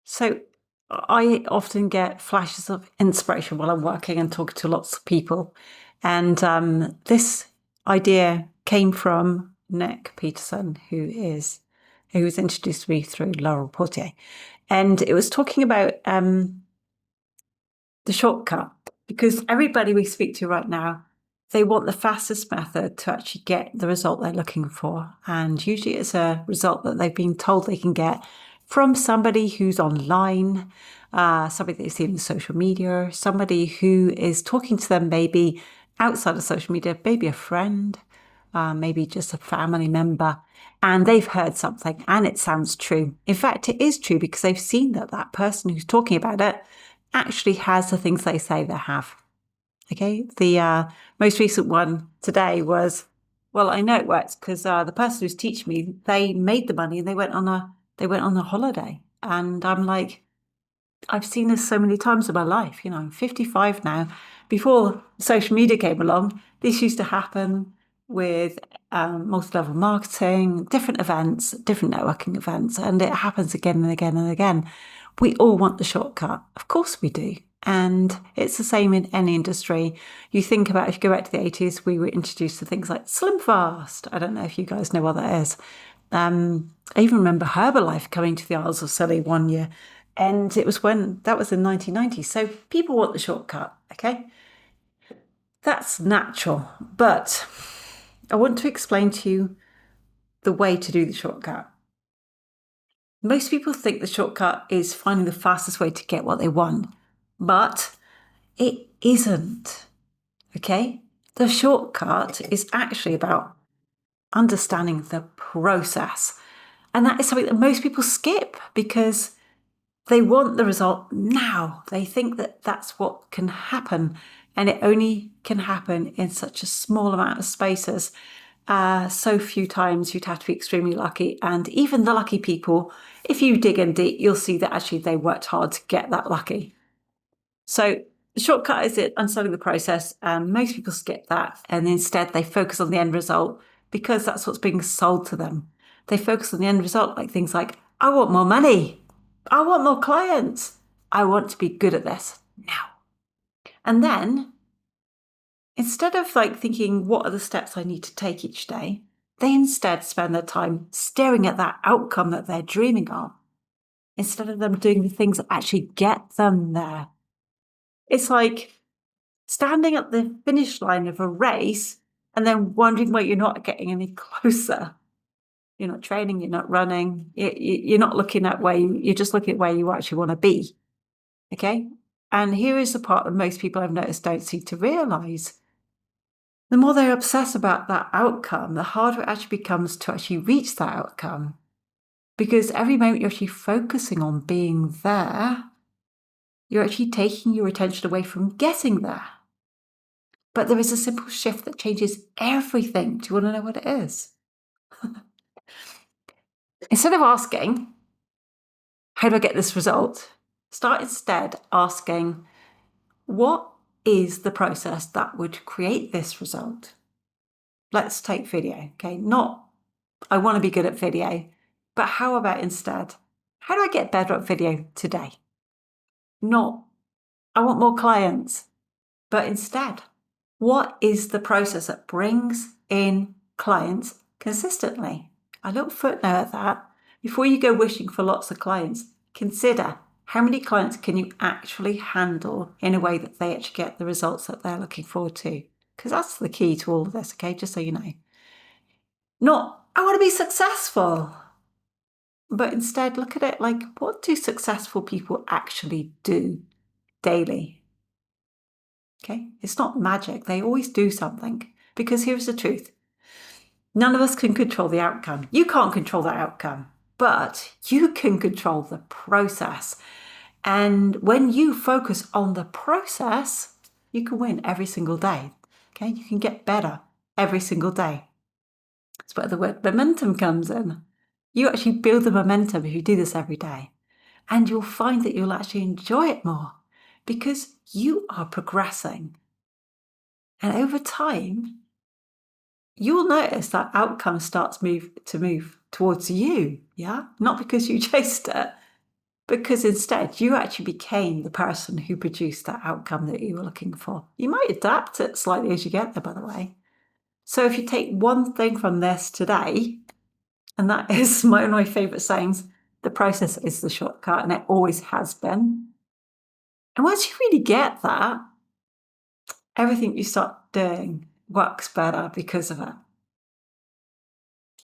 So I often get flashes of inspiration while I'm working and talking to lots of people. And this idea came from Nick Peterson, who was introduced to me through Laurel Portier. And it was talking about the shortcut, because everybody we speak to right now, they want the fastest method to actually get the result they're looking for. And usually it's a result that they've been told they can get from somebody who's online, somebody they've seen in social media, somebody who is talking to them maybe outside of social media, maybe a friend, maybe just a family member, and they've heard something and it sounds true. In fact, it is true because they've seen that that person who's talking about it actually has the things they say they have. Okay, the most recent one today was, well, I know it works because the person who's teaching me, they made the money and they went on a holiday, and I'm like, I've seen this so many times in my life. I'm 55 now. Before social media came along, this used to happen with multi-level marketing, different events, different networking events, and it happens again and again and again. We all want the shortcut. Of course we do. And it's the same in any industry. You think about, if you go back to the 80s, we were introduced to things like Slim Fast. I don't know if you guys know what that is. I even remember Herbalife coming to the Isles of Scilly one year. And that was in 1990. So people want the shortcut, okay? That's natural. But I want to explain to you the way to do the shortcut. Most people think the shortcut is finding the fastest way to get what they want, but it isn't, okay? The shortcut is actually about understanding the process. And that is something that most people skip because they want the result now. They think that that's what can happen, and it only can happen in such a small amount of spaces. So few times. You'd have to be extremely lucky. And even the lucky people, if you dig in deep, you'll see that actually they worked hard to get that lucky. So the shortcut is it understanding the process. Most people skip that, and instead they focus on the end result because that's what's being sold to them. They focus on the end result, like things like, I want more money. I want more clients. I want to be good at this now. And then, instead of thinking, what are the steps I need to take each day, they instead spend their time staring at that outcome that they're dreaming of, instead of them doing the things that actually get them there. It's like standing at the finish line of a race and then wondering why you're not getting any closer. You're not training, you're not running, you're not looking at you're just looking at where you actually want to be. Okay? And here is the part that most people I've noticed don't seem to realize. The more they obsess about that outcome, the harder it actually becomes to actually reach that outcome. Because every moment you're actually focusing on being there, you're actually taking your attention away from getting there. But there is a simple shift that changes everything. Do you want to know what it is? Instead of asking, how do I get this result? Start instead asking, what is the process that would create this result? Let's take video, okay? Not, I want to be good at video, but how about instead, how do I get better at video today? Not, I want more clients, but instead, what is the process that brings in clients consistently? A little footnote at that. Before you go wishing for lots of clients, consider how many clients can you actually handle in a way that they actually get the results that they're looking forward to? Because that's the key to all of this, okay? Just so you know. Not, I want to be successful. But instead, look at it like, what do successful people actually do daily? Okay? It's not magic. They always do something. Because here's the truth. None of us can control the outcome. You can't control that outcome, but you can control the process. And when you focus on the process, you can win every single day. Okay? You can get better every single day. That's where the word momentum comes in. You actually build the momentum if you do this every day. And you'll find that you'll actually enjoy it more because you are progressing. And over time, you'll notice that outcome starts to move towards you, yeah? Not because you chased it, because instead you actually became the person who produced that outcome that you were looking for. You might adapt it slightly as you get there, by the way. So if you take one thing from this today, and that is one of my favorite sayings, the process is the shortcut, and it always has been. And once you really get that, everything you start doing works better because of it.